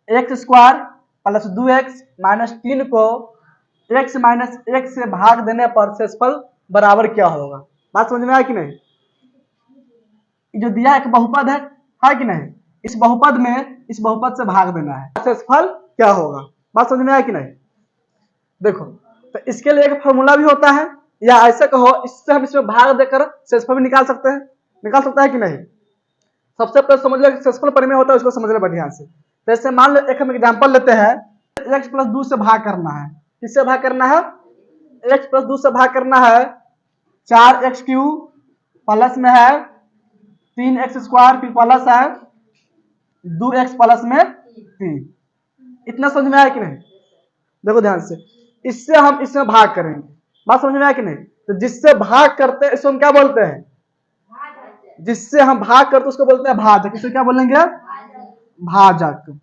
X square plus 2x minus 3 को x minus 1 से भाग देने पर शेषफल बराबर क्या होगा। बात समझ में आया कि नहीं। जो दिया एक बहुपद है कि नहीं, इस बहुपद में इस बहुपद से भाग देना है, शेषफल क्या होगा। बात समझ में आया कि नहीं। देखो तो इसके लिए एक फॉर्मूला भी होता है, या ऐसे कहो इससे हम इसमें भाग देकर शेषफल भी निकाल सकते हैं। निकाल सकता है कि नहीं। सबसे पहले समझ लो शेषफल परिमेय होता है, उसको समझ लो बढ़िया से। जैसे मान लो एक हम एग्जांपल लेते हैं, x प्लस 2 से भाग करना है। किससे भाग करना है, x प्लस 2 से भाग करना है। 4x क्यूब प्लस में है 3x स्क्वायर, फिर प्लस है 2x प्लस में 3। इतना समझ में आया कि नहीं। देखो ध्यान से, इससे हम इसमें भाग करेंगे। बात समझ में आया कि नहीं। तो जिससे भाग करते हैं इसको हम क्या बोलते हैं, जिससे हम भाग करते उसको बोलते हैं भाजक। इसे क्या बोलेंगे, भाजक।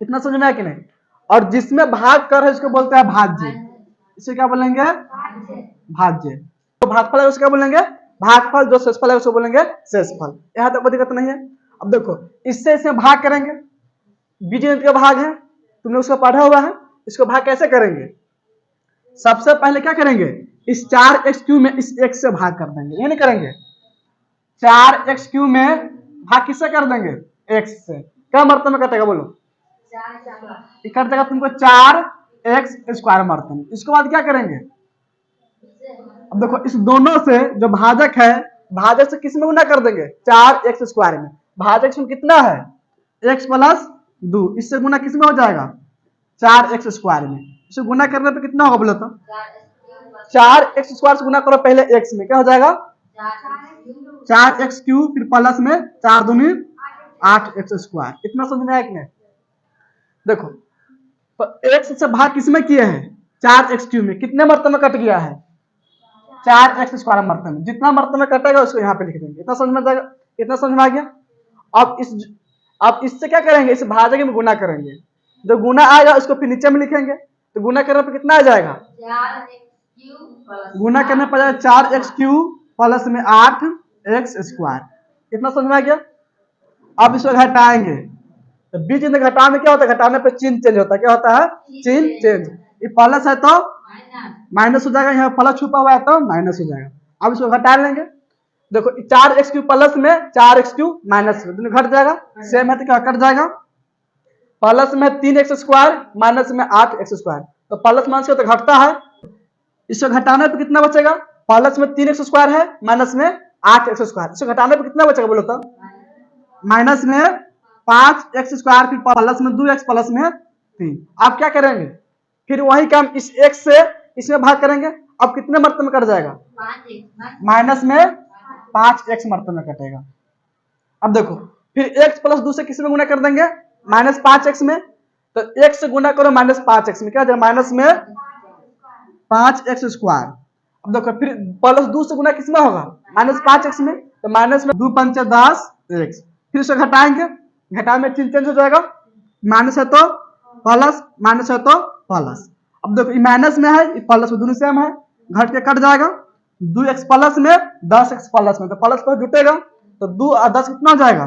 इतना समझ में आया कि नहीं। और जिसमें भाग कर है इसको बोलते हैं भाज्य। इसे क्या बोलेंगे, भाज्य। तो भागफल है उसको क्या बोलेंगे, भागफल। जो शेषफल है उसको बोलेंगे शेषफल। यहां तक कोई दिक्कत नहीं है। अब देखो इससे इसमें भाग करेंगे, बीजगणित का भाग है, तुमने उसको पढ़ा हुआ है। इसको भाग कैसे करेंगे, सबसे पहले क्या करेंगे, इस 4x क्यूब में इस x से भाग कर देंगे। ये नहीं करेंगे, 4x क्यूब में भाग किससे कर देंगे, x से। क्या मर्तबे में कटेगा बोलो, कट देगा तुमको 4x स्क्वायर मर्तबे। इसके बाद क्या करेंगे, अब देखो इस दोनों से जो भाजक है, भाजक से किस में गुना कर देंगे, 4x स्क्वायर में। भाजक में कितना है, x प्लस 2। इससे गुना किस में हो जाएगा, 4x स्क्वायर में। इसे गुना करने पे कितना होगा बोलो तो, 4x स्क्वायर से गुना करो पहले x में, क्या हो जाएगा 4x क्यूब, फिर प्लस में 4 दूनी 8x स्क्वायर। इतना समझ में आया कि नहीं। देखो तो x से भाग किसमें किए हैं, 4x क्यूब में। कितने मर्तबे में कट गया है, 4x स्क्वायर मर्तबे में। जितना मर्तबे में कटेगा उसको यहाँ पे लिख देंगे। इतना समझ में जाएगा, इतना समझ में आ गया। अब इससे क्या करेंगे, इस भाजक में गुना करेंगे। जो गुना आएगा उसको फिर नीचे में लिखेंगे। तो गुना करने पर कितना आ जाएगा, गुना करने पर 4x क्यूब प्लस में 8x स्क्वायर। इतना समझ में आ गया। अब इसको घटाएंगे, तो बीच में घटाने क्या होता है, घटाने पे चिन्ह चेंज होता है। क्या होता है, चिन्ह चेंज। ये प्लस है तो माइनस हो जाएगा, यहाँ प्लस छुपा हुआ है तो माइनस हो जाएगा। अब इसको घटा लेंगे। देखो 4x क्यूब प्लस में 4x क्यूब माइनस में, दोनों घट जाएगा। सेम है तो क्या कट जाएगा। प्लस में 3x स्क्वायर माइनस में 8x स्क्वायर, तो प्लस माइनस तो घटता है। इसको घटाने पे कितना बचेगा, प्लस में 3x स्क्वायर है माइनस में 8x स्क्वायर। इसको घटाने पे कितना बचेगा बोलो तो, माइनस में 5x स्क्वायर, फिर प्लस में 2x प्लस में 3। आप क्या करेंगे, फिर वही काम इस x से इसमें भाग करेंगे। अब कितने मर्तबे में कट जाएगा, माइनस में 5x मर्तबे में कटेगा। अब देखो फिर x प्लस 2 से किस में गुना कर देंगे, माइनस 5x में। तो x से गुना करो माइनस 5x में, क्या जाएगा, माइनस में 5x स्क्वायर। अब देखो फिर प्लस 2 से गुना किस में होगा, माइनस 5x में। तो माइनस में 2 पंचे 10x। फिर से घटाएंगे, घटाने में चिन्ह चेंज हो जाएगा। माइनस है तो प्लस, माइनस है तो प्लस। अब देखो ये माइनस में है, ये प्लस में, दोनों सेम है, घट के कट जाएगा। 2x प्लस में 10x प्लस में, तो प्लस पर जुटेगा। तो 2 और 10 कितना हो जाएगा,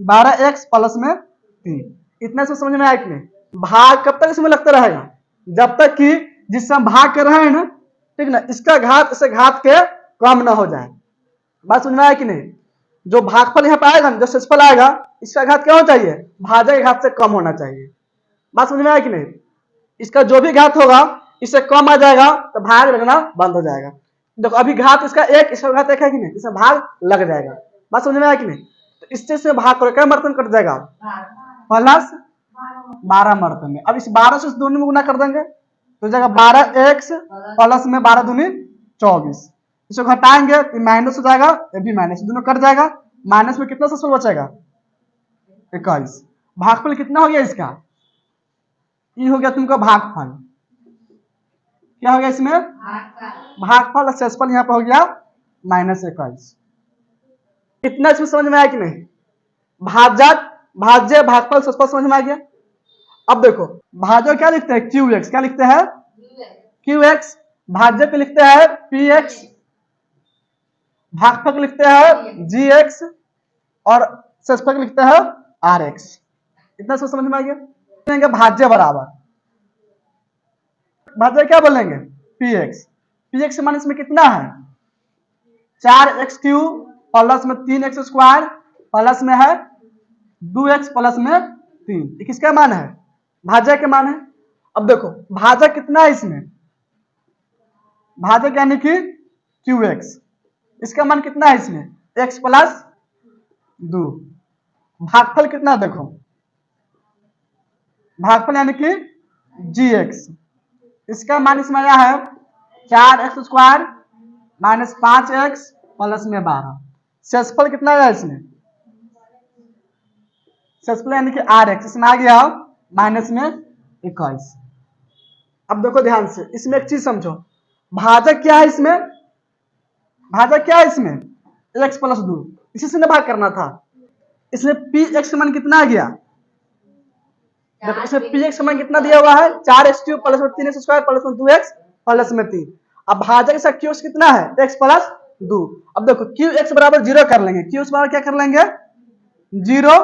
12x प्लस में 3। इतने से समझ में आया कि नहीं। भाग कब तक इसमें लगता रहेगा, जब तक कि जिससे हम भाग कर रहे हैं ना, ठीक ना, इसका घात इसे घात के कम ना हो जाए। बात समझ में आया कि नहीं। जो भागफल यहाँ पे आएगा, जो शेषफल आएगा, इसका घात क्या होना चाहिए, भाजक के घात से कम होना चाहिए। बात समझ में आया कि नहीं। इसका जो भी घात होगा इससे कम आ जाएगा तो भाग लगना बंद हो जाएगा। देखो अभी घात इसका 1, इसका घात 1 है कि नहीं, इसमें भाग लग जाएगा। बात समझ में आया कि नहीं। तो इससे भाग करो, क्या मर्तबे कट जाएगा, प्लस 12 मर्तबे में। अब इस 12 से दोनों में गुना कर देंगे तो जाएगा 12x प्लस में 12 दूनी 24। इसको घटाएंगे तो माइनस हो जाएगा, ये भी माइनस, दोनों कट जाएगा। माइनस में कितना शेषफल बचेगा, 21। भागफल कितना हो गया इसका, ये हो गया तुमका भागफल। क्या हो गया इसमें, भागफल। शेषफल यहाँ पे हो गया -21। इतना इसमें समझ में आया कि नहीं। भाजक, भाज्य, भागफल, शेषफल समझ में आ गया। अब देखो भाजक क्या लिखते हैं, QX। क्या लिखते हैं, QX। भाज्य को लिखते हैं PX। भागफल लिखते हैं GX और शेषफल लिखते हैं RX। इतना सोच समझ में आ गया। बोलेंगे भाज्य बराबर, भाज्य क्या बोलेंगे, पी एक्स मान इसमें कितना है 4x³ प्लस में 3x² प्लस में है 2x प्लस में 3, ये किसका मान है, भाजक के मान है। अब देखो भाजक कितना है इसमें, भाजक यानी कि qx, इसका मान कितना है इसमें x प्लस 2, भागफल कितना देखो, भागफल यानी कि gx, इसका मान इसमें आया है 4x² माइनस 5x प्लस में 12, शेषफल कितना आया इसमें, शेषफल यानी कि rx, इसमें आ गया माइनस में 21। अब देखो ध्यान से, इसमें एक चीज समझो, भाजक क्या है इसमें, भाजक क्या है इसमें x प्लस 2, इसी से भाग करना था। इसमें px का मान कितना आ गया, देखो इसमें px का मान कितना दिया हुआ है 4x³ प्लस में 3x² प्लस में 2x प्लस में 3। अब भाजक से qx कितना है x प्लस 2। अब देखो qx बराबर 0 कर लेंगे, qx बराबर क्या कर लेंगे 0,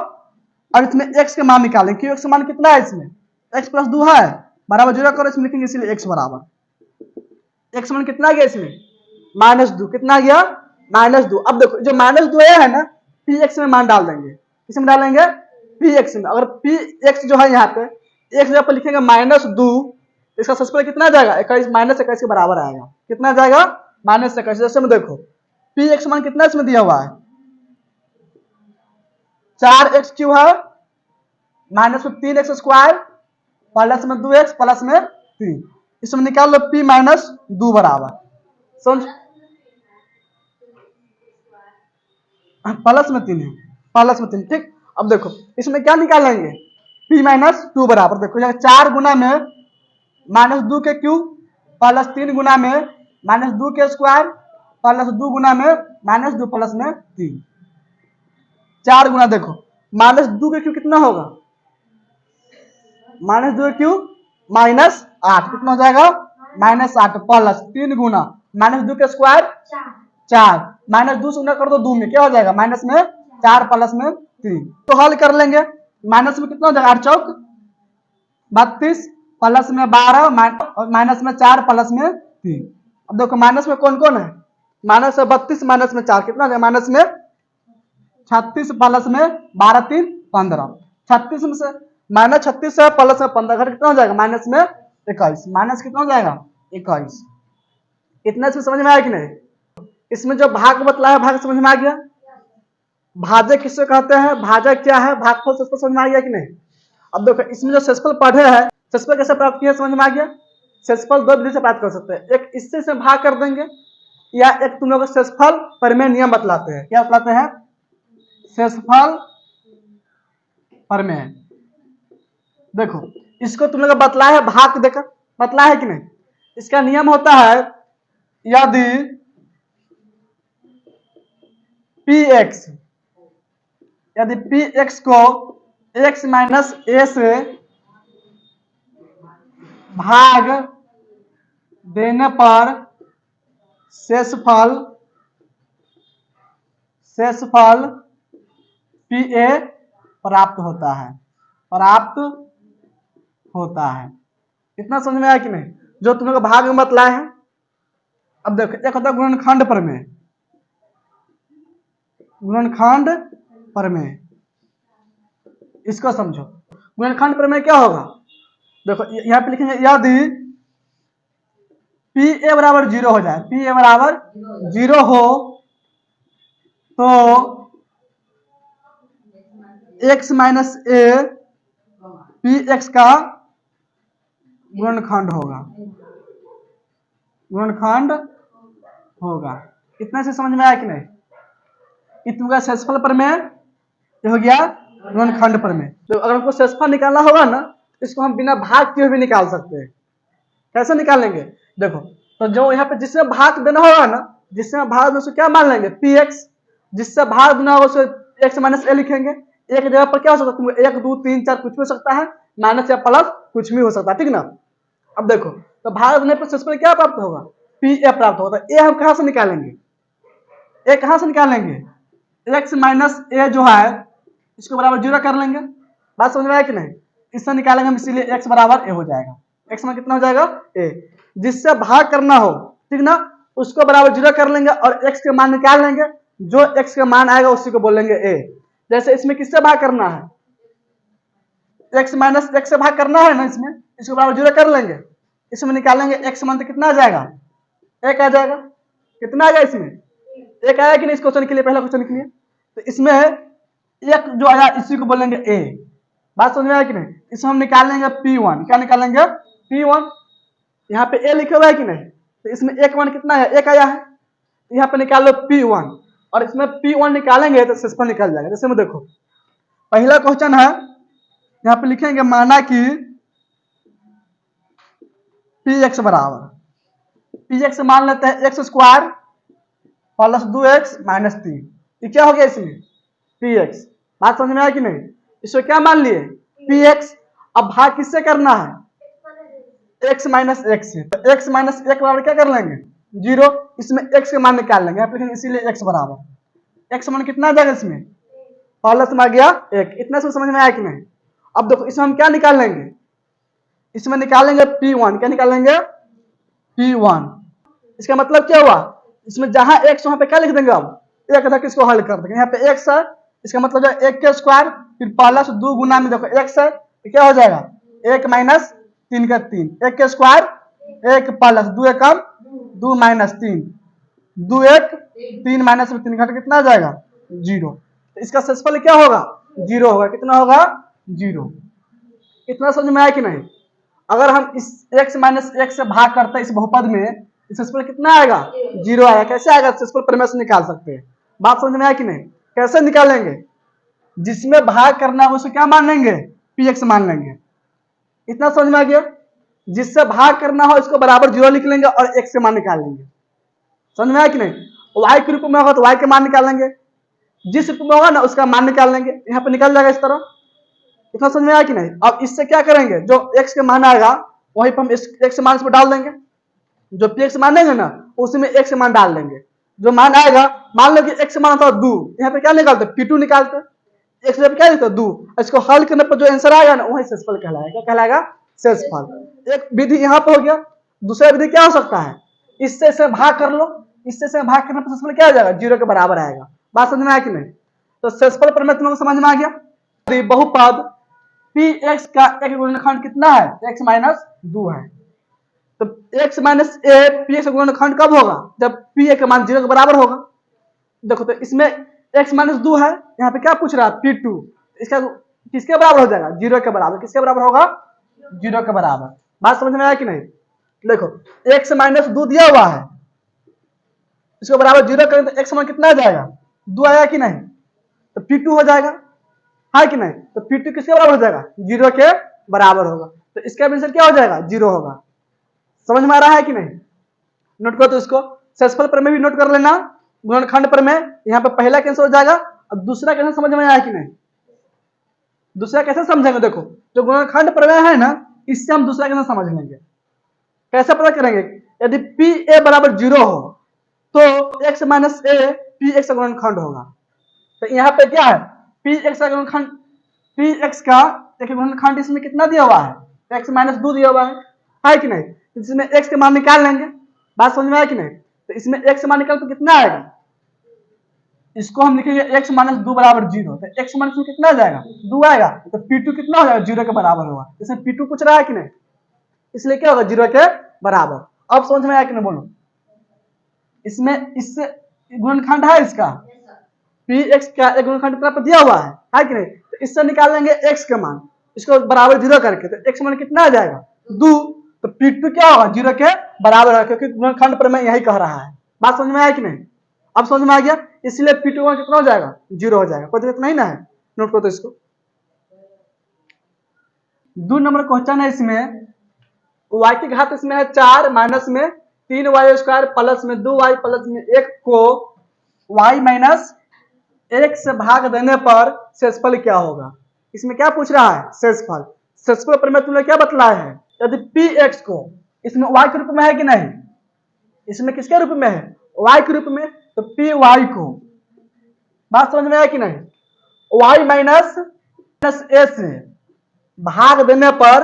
और इसमें x का मान निकालेंगे, qx का मान कितना है इसमें x प्लस 2 है, बराबर 0 करो, इसमें लिखेंगे इसलिए x बराबर, x मान कितना गया इसमें -2, कितना गया -2। अब देखो जो -2 है ना, px में मान डाल देंगे, किसमें डालेंगे px में। अगर px जो है यहाँ पे x जगह पर लिखेंगे -2, इसका शेषफल कितना जाएगा 21, -21 के बराबर आएगा, कितना जाएगा -21। जैसे में देखो px मान कितना इसमें दिया हुआ है 4x³ है माइनस में 3x² प्लस में 2x प्लस में 3, इसमें निकाल लो p -2 बराबर, समझ प्लस में 3 है, प्लस में 3, ठीक। अब देखो इसमें क्या निकालेंगे p -2 बराबर, देखो 4 गुना में -2 के क्यूब प्लस 3 गुना में -2 के स्क्वायर प्लस 2 गुना में -2 प्लस में 3, 4 गुना, देखो -2 के क्यूब कितना होगा -2 के क्यूब -8, कितना हो जाएगा -8 प्लस 3 गुना -2 के स्क्वायर 4, -2 से गुना कर दो 2 में, क्या हो जाएगा माइनस में 4 प्लस में 3। तो हल कर लेंगे, माइनस में कितना हो जाएगा 8 चौक 32 प्लस में 12 माइनस में 4 प्लस में 3। अब देखो माइनस में कौन कौन है, माइनस में 32 माइनस में 4 कितना हो जाएगा माइनस में 36 प्लस में 12 3 15, 36 में से -36 है प्लस में 15 घट कितना हो जाएगा माइनस में 21, माइनस कितना हो जाएगा 21। इतना इसमें समझ में आया कि नहीं, इसमें जो भाग बतलाया भाग समझ में आ गया। भाजक किससे कहते हैं, भाजक क्या है, भागफल शेषफल समझ में आ गया कि नहीं। अब देखो इसमें जो शेषफल पढ़े हैं, शेषफल कैसे प्राप्त किया समझ में आ गया। शेषफल 2 विधि से प्राप्त कर सकते हैं, एक इससे से भाग कर देंगे, या एक तुम लोग शेषफल प्रमेय नियम बतलाते हैं, क्या बतलाते हैं शेषफल प्रमेय। देखो इसको तुम लोग बतलाया है भाग देकर, बतलाया है कि नहीं। इसका नियम होता है यदि px, यदि px को x माइनस a से भाग देने पर शेषफल pa प्राप्त होता है, प्राप्त होता है। इतना समझ में आया कि नहीं, जो तुम लोग भाग में बतलाए हैं। अब देखो एक होता है गुणनखंड प्रमेय, गुणनखंड प्रमेय, इसको समझो। गुणनखंड प्रमेय क्या होगा, देखो यहाँ पे लिखेंगे यदि pa बराबर 0 हो जाए, pa बराबर 0 हो तो x माइनस a px का गुणनखंड होगा, गुणनखंड होगा। इतना से समझ में आया कि नहीं। इतना शेषफल प्रमेय हो गया गुणनखंड प्रमेय। तो अगर हमको शेषफल निकालना होगा ना, इसको हम बिना भाग किए भी निकाल सकते हैं। कैसे निकालेंगे, देखो तो जो यहाँ पे जिससे भाग देना होगा ना, जिससे भाग में क्या मान लेंगे px, जिससे भाग देना होगा उसे x माइनस a लिखेंगे। एक जगह पर क्या हो सकता है 1 2 3 4 कुछ भी हो सकता है, माइनस या प्लस कुछ भी हो सकता है, ठीक ना। अब देखो तो भाग देने पर शेषफल क्या प्राप्त होगा pa प्राप्त होगा। तो a हम कहां से निकालेंगे, a कहां से निकालेंगे, x माइनस a जो है इसको बराबर 0 कर लेंगे, बात समझ में आया कि नहीं? इससे निकालेंगे हम, इसीलिए x बराबर a हो जाएगा। x में कितना हो जाएगा a। जिससे भाग करना हो, ठीक ना, उसको बराबर 0 कर लेंगे और x के मान निकाल लेंगे, जो x का मान आएगा उसी को बोलेंगे a। जैसे इसमें किससे भाग करना है, x माइनस x से भाग करना है ना, इसमें इसको बराबर 0 कर लेंगे, इसमें निकालेंगे x मान तो कितना आ जाएगा, 1 आ जाएगा। कितना आएगा इसमें, 1 आया कि नहीं इस क्वेश्चन के लिए, पहला क्वेश्चन के लिए। तो इसमें 1 जो आया इसी को बोलेंगे a। बात समझ में आया कि नहीं? इसमें हम निकालेंगे P1। क्या निकालेंगे, P1। यहाँ पे a लिखा हुआ है कि नहीं, तो इसमें 1 मान कितना है, 1 आया है, तो यहाँ पे निकाल लो P1, और इसमें P1 निकालेंगे तो शेषफल निकल जाएगा। जैसे में देखो, पहला क्वेश्चन है, यहाँ पे लिखेंगे माना कि Px बराबर, Px मान लेते हैं x square plus 2x minus 3। ये क्या हो गया इसमें, Px। बात समझ में आया कि नहीं? इसको क्या मान लिए, Px। अब भाग किससे करना है, x माइनस x से, तो x माइनस 1 बराबर क्या कर लेंगे, 0। इसमें x के मान निकाल लेंगे, इसीलिए x बराबर, x मान कितना आ जाएगा इसमें, प्लस में आ गया 1। इतना से समझ में आया कि नहीं? अब देखो इसमें हम क्या निकाल लेंगे, इसमें निकालेंगे P1। क्या निकालेंगे, P1। इसका मतलब क्या हुआ, इसमें जहां x वहां पे क्या लिख देंगे, अब एक तक इसको हल कर देंगे। यहाँ पे x है, इसका मतलब है 1 के स्क्वायर, फिर प्लस 2 गुना में देखो x है, तो क्या हो जाएगा 1 माइनस 3 का 3, 1 के स्क्वायर 1 प्लस 2 एकम 2 माइनस 3, 2 1 3 माइनस में 3 घट कितना आ जाएगा 0। तो इसका शेषफल क्या होगा, 0 होगा। कितना होगा, 0। इतना समझ में आया कि नहीं? अगर हम इस x माइनस 1 से भाग करते हैं इस बहुपद में, शेषफल कितना आएगा, 0 आएगा। कैसे आएगा, शेषफल प्रमेय से निकाल सकते हैं। बात समझ में आया कि नहीं? कैसे निकालेंगे, जिसमें भाग करना है उसे क्या मान लेंगे, Px मान लेंगे। इतना समझ में आ गया? जिससे भाग करना हो इसको बराबर 0 लिख लेंगे और x के मान निकाल लेंगे। समझ में आया कि नहीं? y के रूप में होगा तो y के मान निकाल लेंगे, जिस रूप में होगा ना उसका मान निकाल लेंगे, यहाँ पे निकल जाएगा इस तरह। इतना समझ में आया कि नहीं? अब इससे क्या करेंगे, जो x के मान आएगा वहीं पर हम x मान इसमें डाल देंगे, जो Px मानेंगे ना उसमें x मान डाल देंगे। जो मान आएगा, मान लो कि x मान था 2, यहाँ पे क्या निकालते, P2 निकालते, x क्या लिखते 2। इसको हल करने पर जो आंसर आएगा ना वही शेषफल कहलाएगा। क्या कहलाएगा, शेषफल। एक विधि यहाँ पे हो गया। दूसरा विधि क्या हो सकता है, इससे से भाग कर लो, इससे से भाग करने पर शेषफल क्या आ जाएगा, 0 के बराबर आएगा। बात समझ में आया कि नहीं? तो शेषफल प्रमेय तुम लोग समझ में आ गया। बहुपद Px का एक गुणनखंड कितना है, x माइनस 2 है। तो x माइनस a Px का गुणनखंड कब होगा, जब P का मान 0 के बराबर होगा। देखो तो इसमें x माइनस 2 है, यहाँ पे क्या पूछ रहा है P2, इसका किसके बराबर हो जाएगा, 0 के बराबर। किसके बराबर होगा, 0 के बराबर। बात समझ में आया कि नहीं? देखो x माइनस 2 दिया हुआ है, इसको बराबर 0 करें तो x मान कितना आ जाएगा, 2 आया कि नहीं, तो P2 हो जाएगा, है कि नहीं? तो P2 किसके बराबर हो जाएगा, 0 के बराबर होगा। तो इसका आंसर क्या हो जाएगा, 0 होगा। समझ में आ रहा है कि नहीं? नोट करो तो इसको, शेषफल प्रमेय भी नोट कर लेना, गुणनखंड प्रमेय। यहाँ पे पहला कैंसिल हो जाएगा, और दूसरा कैसे समझ में आया कि नहीं? दूसरा कैसे समझेंगे, देखो जो गुणनखंड प्रमेय है ना, इससे हम दूसरा कैसे समझ लेंगे। कैसे पता करेंगे, यदि P बराबर 0 हो तो x माइनस a Px का गुणनखंड होगा। तो यहाँ पे क्या है, Px का गुणनखंड, Px का एक गुणनखंड इसमें कितना दिया हुआ है, x माइनस 2 दिया हुआ है कि नहीं? इसमें x के मान निकाल लेंगे। बात समझ में आया कि नहीं? तो इसमें x मान निकाल तो कितना आएगा, इसको हम लिखेंगे x माइनस 2 बराबर 0। तो x माइनस 2 कितना आ जाएगा, 2 आएगा। तो P2 कितना हो जाएगा, 0 के बराबर होगा। इसमें P2 पूछ रहा है कि नहीं, इसलिए क्या होगा, 0 के बराबर। अब समझ में आया कि नहीं, बोलो। इसमें इससे गुणनखंड है इसका, Px का एक गुणनखंड इतना पर दिया हुआ है कि नहीं? तो इससे निकाल लेंगे x के मान, इसको बराबर 0 करके, तो x मान कितना आ जाएगा, 2। तो P2 क्या होगा, 0 के बराबर है, क्योंकि गुणनखंड प्रमेय यही कह रहा है। बात समझ में आया कि नहीं? अब समझ में आ गया, इसलिए P2 मान कितना हो जाएगा, 0 हो जाएगा। कोई दिक्कत नहीं ना है, नोट करो तो इसको। 2 नंबर क्वेश्चन है, इसमें y की घात इसमें है 4, माइनस में 3y स्क्वायर, प्लस में 2y, प्लस में 1 को y माइनस 1 से भाग देने पर शेषफल क्या होगा। इसमें क्या पूछ रहा है, शेषफल। शेषफल प्रमेय तुमने क्या बतलाया है, यदि Px को इसमें y के रूप में है कि नहीं, इसमें किसके रूप में है, y के रूप में, तो Py को, बात समझ में आया कि नहीं, y माइनस प्लस ए से भाग देने पर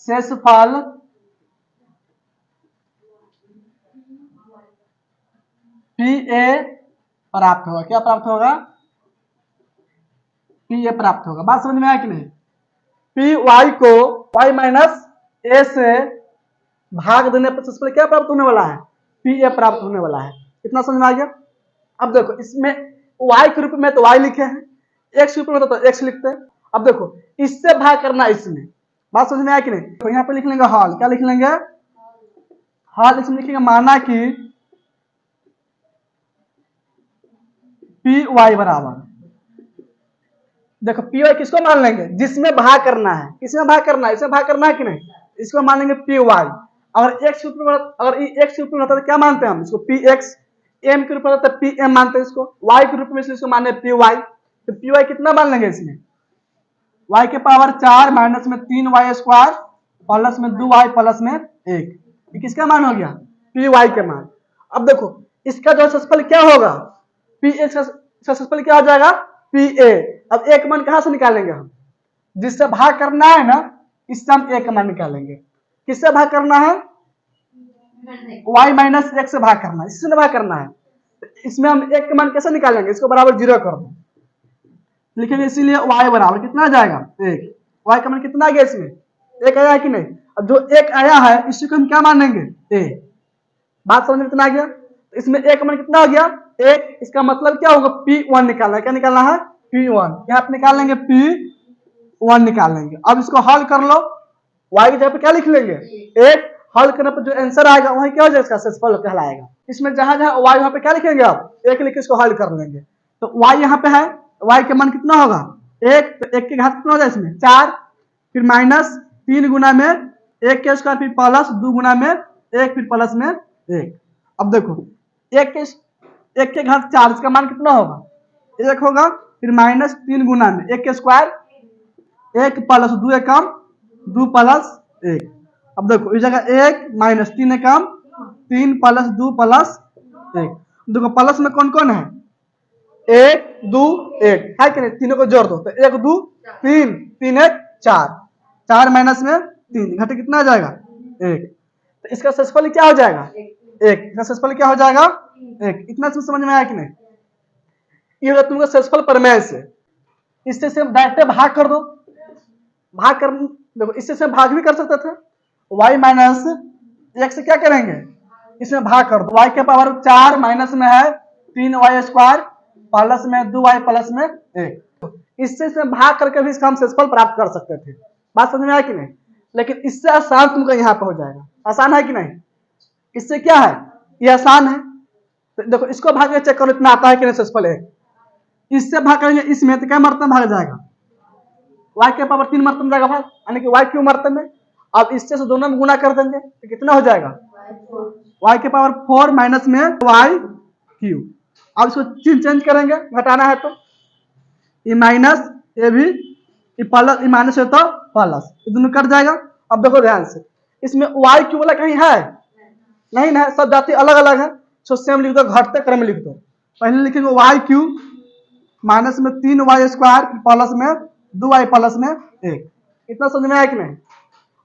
शेषफल पी ए प्राप्त होगा। क्या प्राप्त होगा? पी ए प्राप्त होगा। बात समझ में आया कि नहीं? पी वाई को वाई माइनस ए से भाग देने पर शेषफल क्या प्राप्त होने वाला है? पी ए प्राप्त होने वाला है। इतना समझ में आ गया? अब देखो इसमें y के रूप में तो y लिखे हैं, x के रूप में तो x लिखते हैं। अब देखो इससे भाग करना इसमें। बात समझ में आया कि नहीं? तो यहाँ पे लिख लेंगे हॉल। क्या लिख लेंगे? हॉल। इसमें लिखेंगे माना कि पी वाई बराबर, देखो पी वाई किसको मान लेंगे? जिसमें भाग करना है। किसमें भाग करना है? इसमें भाग करना है कि नहीं? इसको मान लेंगे पी वाई। अगर एक्स के रूप में, अगर एक्स के रूप में होता तो क्या मानते हैं हम इसको? P x. एम के रूप में होता है पी एम मानते हैं इसको। वाई के रूप में इसको माने पी वाई। तो पी वाई कितना मान लेंगे इसमें? वाई के पावर 4 माइनस में 3 वाई स्क्वायर प्लस में 2 वाई प्लस में 1। ये किसका मान हो गया? पी वाई के मान। अब देखो इसका जो शेषफल क्या होगा? पी एक्स का शेषफल क्या हो जाएगा? P A. अब एक मान कहां से निकालेंगे हम? जिससे भाग करना है ना, इससे हम एक मान निकालेंगे। किससे भाग करना है? y माइनस एक्स से भाग करना है। इससे भाग करना है। इसमें हम एक का मान कैसे निकालेंगे? इसको बराबर 0 कर दो, लिखेंगे इसीलिए y बराबर कितना आ जाएगा? 1। y का मान कितना आ गया इसमें? 1 आया कि नहीं? अब जो 1 आया है इसी को हम क्या मानेंगे? a। बात समझ में कितना आ गया? तो इसमें 1 का मान कितना हो गया? 1। इसका मतलब क्या होगा? P1 निकालना है। क्या निकालना है? P1। यहाँ पे निकाल लेंगे P1 निकाल लेंगे। अब इसको हल कर लो। y की जगह पे क्या लिख लेंगे? 1। हल करने पर जो आंसर आएगा वही क्या हो जाएगा? इसका शेषफल कहलाएगा। इसमें जहां जहां y वहां पे क्या लिखेंगे? आप 1 लिख के इसको हल कर लेंगे। तो y यहाँ पे है, y का मान कितना होगा? 1। तो 1 की घात कितना हो जाए इसमें? 4। फिर माइनस 3 गुना में 1 के स्क्वायर, फिर प्लस 2 गुना में 1, फिर प्लस में 1। अब देखो 1 के घात 4, इसका मान कितना होगा? 1 होगा। फिर माइनस 3 गुना में 1 के स्क्वायर, 1 प्लस 2 एकम 2 प्लस 1। अब देखो इस जगह 1 माइनस 3 एकम 3 प्लस 2 प्लस 1। देखो प्लस में कौन कौन है? 1 2 1 है कि नहीं? तीनों को जोड़ दो तो 1 2 3, 3 1 4। 4 माइनस में 3 घटे कितना आ जाएगा? 1। तो इसका शेषफल क्या हो जाएगा? 1। इसका शेषफल क्या हो जाएगा? 1। इतना समझ में आया कि नहीं? ये होगा तुमको शेषफल प्रमेय से। इससे से डायरेक्ट भाग कर दो। भाग कर देखो इससे से भाग भी कर सकते थे। y माइनस एक्स से क्या करेंगे? इसमें भाग कर दो। y के पावर 4 माइनस में है 3 वाई स्क्वायर प्लस में 2 वाई प्लस में 1। इससे से भाग करके भी इसका हम शेषफल प्राप्त कर सकते थे। बात समझ में आया कि नहीं? लेकिन इससे आसान तुमको यहाँ पे हो जाएगा। आसान है कि नहीं? इससे क्या है? ये आसान है। तो देखो इसको भाग के चेक करो इतना आता है कि नहीं शेषफल 1। इससे भाग करेंगे इसमें तो क्या मर्तबा भाग जाएगा? y के पावर 3 मर्तबा जाएगा भाग, यानी कि y क्यू मर्तबा में। अब इससे से दोनों में गुना कर देंगे तो कितना हो जाएगा? y के पावर 4 माइनस में y क्यू। अब इसको चेंज करेंगे, घटाना है तो ये माइनस, ये भी ये प्लस, ये माइनस है तो प्लस, ये दोनों कट जाएगा। अब देखो ध्यान से, इसमें y क्यू वाला कहीं है? नहीं ना, सब जाति अलग अलग है। तो सेम लिख दो, घटते क्रम में लिख दो। पहले लिखेंगे y क्यू माइनस में 3 वाई स्क्वायर प्लस में 2 वाई प्लस में 1। इतना समझ में आया कि नहीं?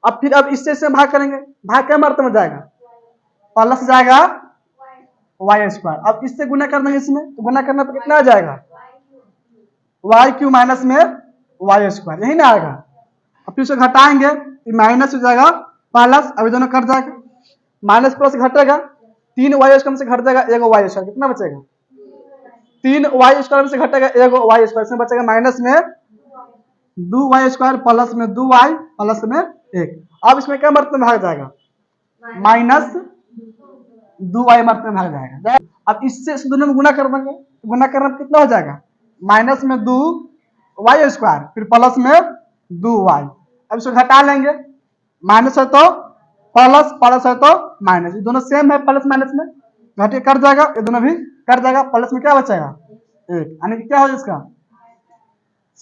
अब फिर अब इससे से भाग करेंगे। भाग क्या मर्तबा में जाएगा? प्लस जाएगा वाई स्क्वायर। अब इससे गुना कर देंगे इसमें, तो गुना करने पर कितना आ जाएगा? वाई क्यू माइनस में वाई स्क्वायर, यही ना आएगा। अब फिर उसे घटाएंगे, माइनस हो जाएगा प्लस, अभी दोनों कट जाएगा। माइनस प्लस घटेगा, 3 वाई स्क्वायर से घट जाएगा 1 वाई स्क्वायर, कितना बचेगा? 3 वाई स्क्वायर से घटेगा 1 वाई स्क्वायर, से बचेगा माइनस में 2 वाई स्क्वायर प्लस में 2 वाई प्लस में 1। अब इसमें क्या मर्तबा में भाग जाएगा? माइनस 2 वाई मर्तबा में भाग जाएगा। अब इससे दोनों में गुना कर देंगे, गुना करने पर कितना हो जाएगा? माइनस में 2 वाई स्क्वायर फिर प्लस में 2 वाई। अब इसको घटा लेंगे, माइनस है तो प्लस, प्लस है तो माइनस, ये दोनों सेम है, प्लस माइनस में घटे कट जाएगा, ये दोनों भी कट जाएगा। प्लस में क्या बचेगा? 1, यानी कि क्या हो इसका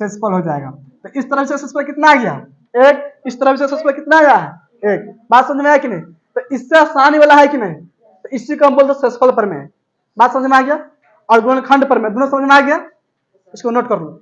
शेषफल हो जाएगा। तो इस तरह से शेषफल कितना आ गया? 1। इस तरह से शेषफल कितना आया है? 1। बात समझ में आया कि नहीं? तो इससे आसानी वाला है कि नहीं? तो इसी को हम बोलते शेषफल प्रमेय। बात समझ में आ गया? और गुणनखंड पर में, दोनों समझ में आ गया? इसको नोट कर लो।